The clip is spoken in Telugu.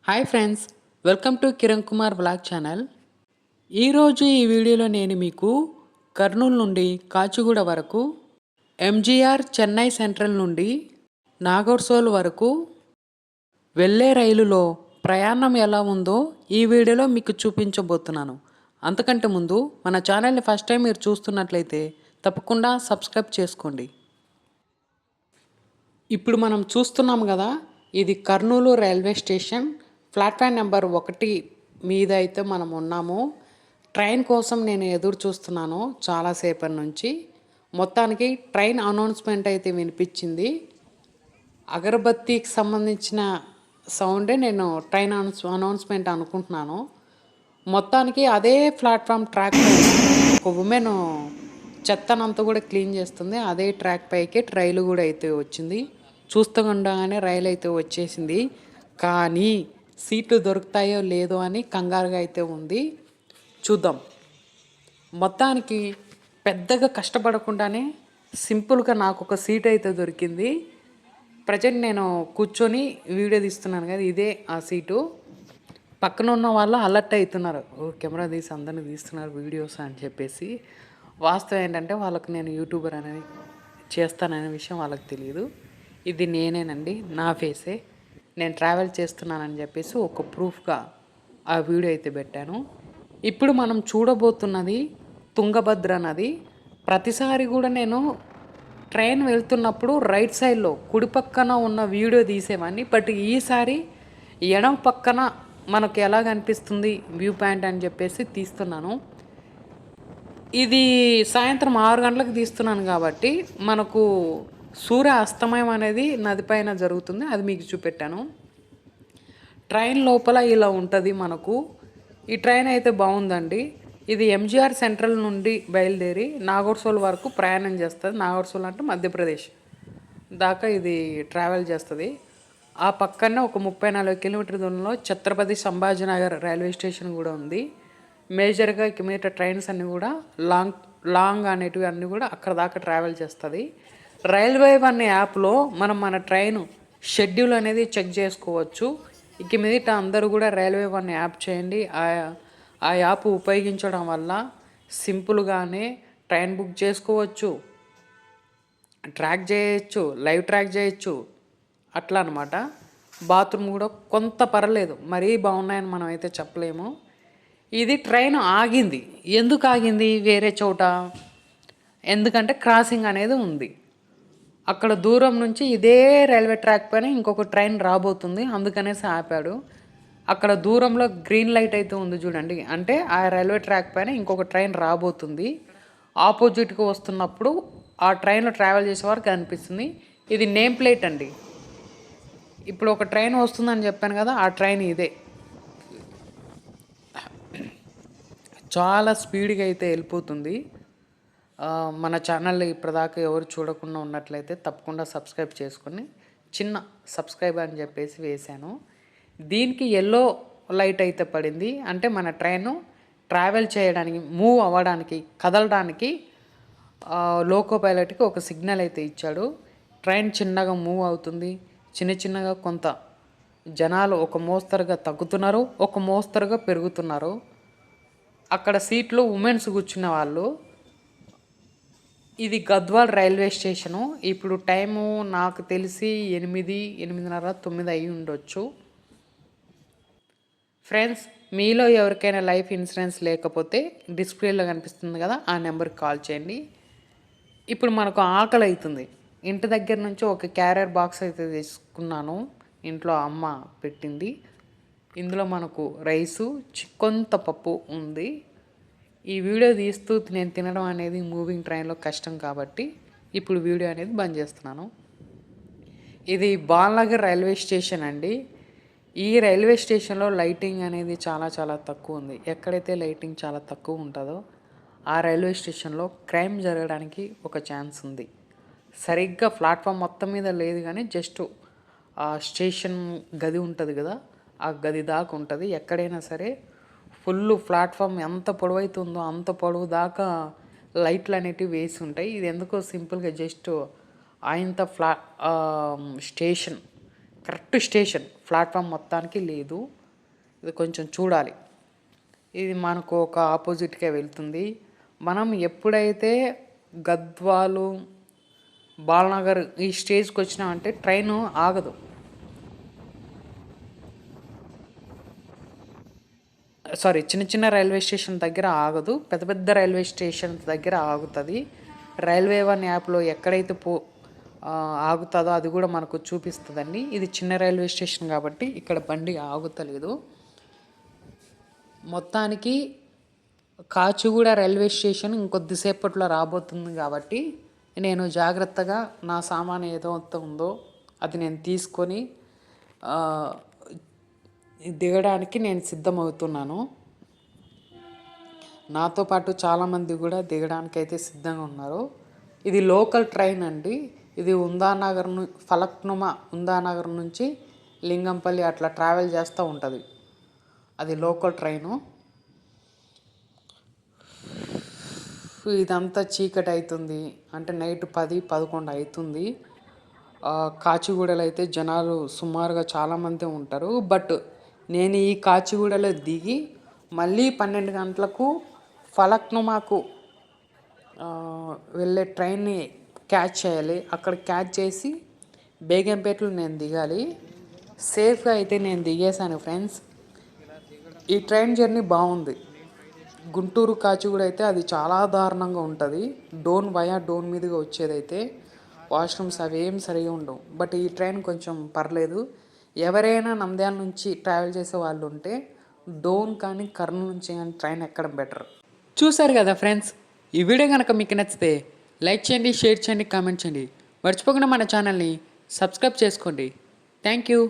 Hi friends, welcome to Kiran Kumar blog channel. ఈరోజు ఈ వీడియోలో నేను మీకు కర్నూలు నుండి కాచిగూడ వరకు, ఎంజీఆర్ చెన్నై సెంట్రల్ నుండి నాగర్సోల్ వరకు వెళ్ళే రైలులో ప్రయాణం ఎలా ఉందో ఈ వీడియోలో మీకు చూపించబోతున్నాను. అంతకంటే ముందు మన ఛానల్ని ఫస్ట్ టైం మీరు చూస్తున్నట్లయితే తప్పకుండా సబ్స్క్రైబ్ చేసుకోండి. ఇప్పుడు మనం చూస్తున్నాం కదా, ఇది Kurnool railway station. Platform number 1 మీద అయితే మనం ఉన్నాము. ట్రైన్ కోసం నేను ఎదురు చూస్తున్నాను చాలాసేపటి నుంచి. మొత్తానికి ట్రైన్ అనౌన్స్మెంట్ అయితే వినిపించింది. అగరబత్తీకి సంబంధించిన సౌండే నేను ట్రైన్ అనౌన్స్మెంట్ అనుకుంటున్నాను. మొత్తానికి అదే ప్లాట్ఫామ్ ట్రాక్ ఒక ఉమెన్ చెత్తనంతా కూడా క్లీన్ చేస్తుంది. అదే ట్రాక్ పైకి రైలు కూడా అయితే వచ్చింది. చూస్తుండగానే రైలు అయితే వచ్చేసింది. కానీ సీట్లు దొరుకుతాయో లేదో అని కంగారుగా అయితే ఉంది. చూద్దాం. మొత్తానికి పెద్దగా కష్టపడకుండానే సింపుల్గా నాకు ఒక సీట్ అయితే దొరికింది. ప్రజెంట్ నేను కూర్చొని వీడియో తీస్తున్నాను కదా, ఇదే ఆ సీటు. పక్కన ఉన్న వాళ్ళు అలర్ట్ అవుతున్నారు, కెమెరా తీసి అందరిని తీస్తున్నారు వీడియోస్ అని చెప్పేసి. వాస్తవం ఏంటంటే వాళ్ళకి నేను యూట్యూబర్ అనేది చేస్తాననే విషయం వాళ్ళకి తెలియదు. ఇది నేనేనండి, నా ఫేసే. నేను ట్రావెల్ చేస్తున్నానని చెప్పేసి ఒక ప్రూఫ్గా ఆ వీడియో అయితే పెట్టాను. ఇప్పుడు మనం చూడబోతున్నది తుంగభద్ర నది. ప్రతిసారి కూడా నేను ట్రైన్ వెళ్తున్నప్పుడు రైట్ సైడ్లో కుడి పక్కన ఉన్న వీడియో తీసేవాడిని. బట్ ఈసారి ఎడమ పక్కన మనకు ఎలా కనిపిస్తుంది వ్యూ పాయింట్ అని చెప్పేసి తీస్తున్నాను. ఇది సాయంత్రం 6 గంటలకు తీస్తున్నాను కాబట్టి మనకు సూర్య అస్తమయం అనేది నదిపైన జరుగుతుంది. అది మీకు చూపెట్టాను. ట్రైన్ లోపల ఇలా ఉంటుంది మనకు. ఈ ట్రైన్ అయితే బాగుందండి. ఇది ఎంజీఆర్ సెంట్రల్ నుండి బయలుదేరి నాగర్సోల్ వరకు ప్రయాణం చేస్తుంది. నాగర్సోల్ అంటే మధ్యప్రదేశ్ దాకా ఇది ట్రావెల్ చేస్తుంది. ఆ పక్కనే ఒక 34 కిలోమీటర్ దూరంలో ఛత్రపతి సంభాజీనగర్ రైల్వే స్టేషన్ కూడా ఉంది. మేజర్గా మిగతా ట్రైన్స్ అన్నీ కూడా లాంగ్ అనేటివి అన్నీ కూడా అక్కడ దాకా ట్రావెల్ చేస్తుంది. రైల్వే వన్ యాప్లో మనం మన ట్రైన్ షెడ్యూల్ అనేది చెక్ చేసుకోవచ్చు. ఇక మీదట అందరూ కూడా రైల్వే వన్ యాప్ చేయండి. ఆ యాప్ ఉపయోగించడం వల్ల సింపుల్గానే ట్రైన్ బుక్ చేసుకోవచ్చు, ట్రాక్ చేయొచ్చు, లైవ్ ట్రాక్ చేయొచ్చు. అట్లా అనమాట. బాత్రూమ్ కూడా కొంత పర్లేదు, మరీ బాగున్నాయని మనం అయితే చెప్పలేము. ఇది ట్రైన్ ఆగింది. ఎందుకు ఆగింది వేరే చోట? ఎందుకంటే క్రాసింగ్ అనేది ఉంది. అక్కడ దూరం నుంచి ఇదే రైల్వే ట్రాక్ పైన ఇంకొక ట్రైన్ రాబోతుంది, అందుకనేసి ఆపాడు. అక్కడ దూరంలో గ్రీన్ లైట్ అయితే ఉంది చూడండి, అంటే ఆ రైల్వే ట్రాక్ పైన ఇంకొక ట్రైన్ రాబోతుంది. ఆపోజిట్గా వస్తున్నప్పుడు ఆ ట్రైన్లో ట్రావెల్ చేసేవారికి అనిపిస్తుంది. ఇది నేమ్ ప్లేట్ అండి. ఇప్పుడు ఒక ట్రైన్ వస్తుందని చెప్పాను కదా, ఆ ట్రైన్ ఇదే. చాలా స్పీడ్గా అయితే వెళ్ళిపోతుంది. మన ఛానల్ ఇప్పటిదాకా ఎవరు చూడకుండా ఉన్నట్లయితే తప్పకుండా సబ్స్క్రైబ్ చేసుకొని, చిన్న సబ్స్క్రైబ్ అని చెప్పేసి వేశాను. దీనికి ఎల్లో లైట్ అయితే పడింది, అంటే మన ట్రైను ట్రావెల్ చేయడానికి, మూవ్ అవ్వడానికి, కదలడానికి లోకో పైలట్కి ఒక సిగ్నల్ అయితే ఇచ్చాడు. ట్రైన్ చిన్నగా మూవ్ అవుతుంది. చిన్నగా కొంత జనాలు ఒక మోస్తరుగా తగ్గుతున్నారు, ఒక మోస్తరుగా పెరుగుతున్నారు. అక్కడ సీట్లు ఉమెన్స్ కూర్చున్న వాళ్ళు. ఇది గద్వాల్ రైల్వే స్టేషను. ఇప్పుడు టైము నాకు తెలిసి 8:30, 9 అయి ఉండొచ్చు. ఫ్రెండ్స్, మీలో ఎవరికైనా లైఫ్ ఇన్సూరెన్స్ లేకపోతే డిస్ప్లేలో కనిపిస్తుంది కదా, ఆ నెంబర్కి కాల్ చేయండి. ఇప్పుడు మనకు ఆకలి అవుతుంది. ఇంటి దగ్గర నుంచి ఒక క్యారియర్ బాక్స్ అయితే తీసుకున్నాను. ఇంట్లో అమ్మ పెట్టింది. ఇందులో మనకు రైసు, కొంత పప్పు ఉంది. ఈ వీడియో తీస్తూ నేను తినడం అనేది మూవింగ్ ట్రైన్లో కష్టం కాబట్టి ఇప్పుడు వీడియో అనేది బంద్ చేస్తున్నాను. ఇది బాల్నగర్ రైల్వే స్టేషన్ అండి. ఈ రైల్వే స్టేషన్లో లైటింగ్ అనేది చాలా తక్కువ ఉంది. ఎక్కడైతే లైటింగ్ చాలా తక్కువ ఉంటుందో ఆ రైల్వే స్టేషన్లో క్రైమ్ జరగడానికి ఒక ఛాన్స్ ఉంది. సరిగ్గా ప్లాట్ఫామ్ మొత్తం మీద లేదు, కానీ జస్ట్ ఆ స్టేషన్ గది ఉంటుంది కదా, ఆ గది దాకా ఉంటుంది. ఎక్కడైనా సరే ఫుల్ ప్లాట్ఫామ్ ఎంత పొడవైతుందో అంత పొడవు దాకా లైట్లు అనేటివి వేసి ఉంటాయి. ఇది ఎందుకో సింపుల్గా just station, correct station platform మొత్తానికి లేదు. ఇది కొంచెం చూడాలి. ఇది మనకు ఒక ఆపోజిట్గా వెళ్తుంది. మనం ఎప్పుడైతే గద్వాలు, బాలనగర్ ఈ స్టేజ్కి వచ్చినామంటే ట్రైన్ ఆగదు. సారీ, చిన్న చిన్న రైల్వే స్టేషన్ దగ్గర ఆగదు, పెద్ద పెద్ద రైల్వే స్టేషన్ దగ్గర ఆగుతుంది. రైల్వే వన్ యాప్లో ఎక్కడైతే ఆగుతుందో అది కూడా మనకు చూపిస్తుందండి. ఇది చిన్న రైల్వే స్టేషన్ కాబట్టి ఇక్కడ బండి ఆగుతలేదు. మొత్తానికి కాచిగూడ రైల్వే స్టేషన్ ఇంకొద్దిసేపట్లో రాబోతుంది కాబట్టి నేను జాగ్రత్తగా నా సామాను ఏదో ఉందో అది నేను తీసుకొని దిగడానికి నేను సిద్ధమవుతున్నాను. నాతో పాటు చాలామంది కూడా దిగడానికి అయితే సిద్ధంగా ఉన్నారు. ఇది లోకల్ ట్రైన్ అండి. ఇది ఫలక్నుమా ఉందానగర్ నుంచి లింగంపల్లి అట్లా ట్రావెల్ చేస్తూ ఉంటుంది. అది లోకల్ ట్రైను. ఇదంతా చీకటి అవుతుంది అంటే నైట్ 10-11 అవుతుంది. కాచిగూడలో అయితే జనాలు సుమారుగా చాలామంది ఉంటారు. బట్ నేను ఈ కాచిగూడలో దిగి మళ్ళీ 12 గంటలకు ఫలక్నుమాకు వెళ్ళే ట్రైన్ని క్యాచ్ చేయాలి. అక్కడ క్యాచ్ చేసి బేగంపేటలో నేను దిగాలి. సేఫ్గా అయితే నేను దిగేశాను ఫ్రెండ్స్. ఈ ట్రైన్ జర్నీ బాగుంది. గుంటూరు కాచిగూడ అయితే అది చాలా దారుణంగా ఉంటుంది. డోన్ మీదుగా వచ్చేదైతే వాష్రూమ్స్ అవి ఏం సరిగా ఉండవు. బట్ ఈ ట్రైన్ కొంచెం పర్లేదు. ఎవరైనా నంద్యాల నుంచి ట్రావెల్ చేసే వాళ్ళు ఉంటే డోన్ కానీ కర్నూలు నుంచి కానీ ట్రైన్ ఎక్కడం బెటర్. చూసారు కదా ఫ్రెండ్స్, ఈ వీడియో కనుక మీకు నచ్చితే లైక్ చేయండి, షేర్ చేయండి, కామెంట్ చేయండి. మర్చిపోకుండా మన ఛానల్ని సబ్స్క్రైబ్ చేసుకోండి. Thank you.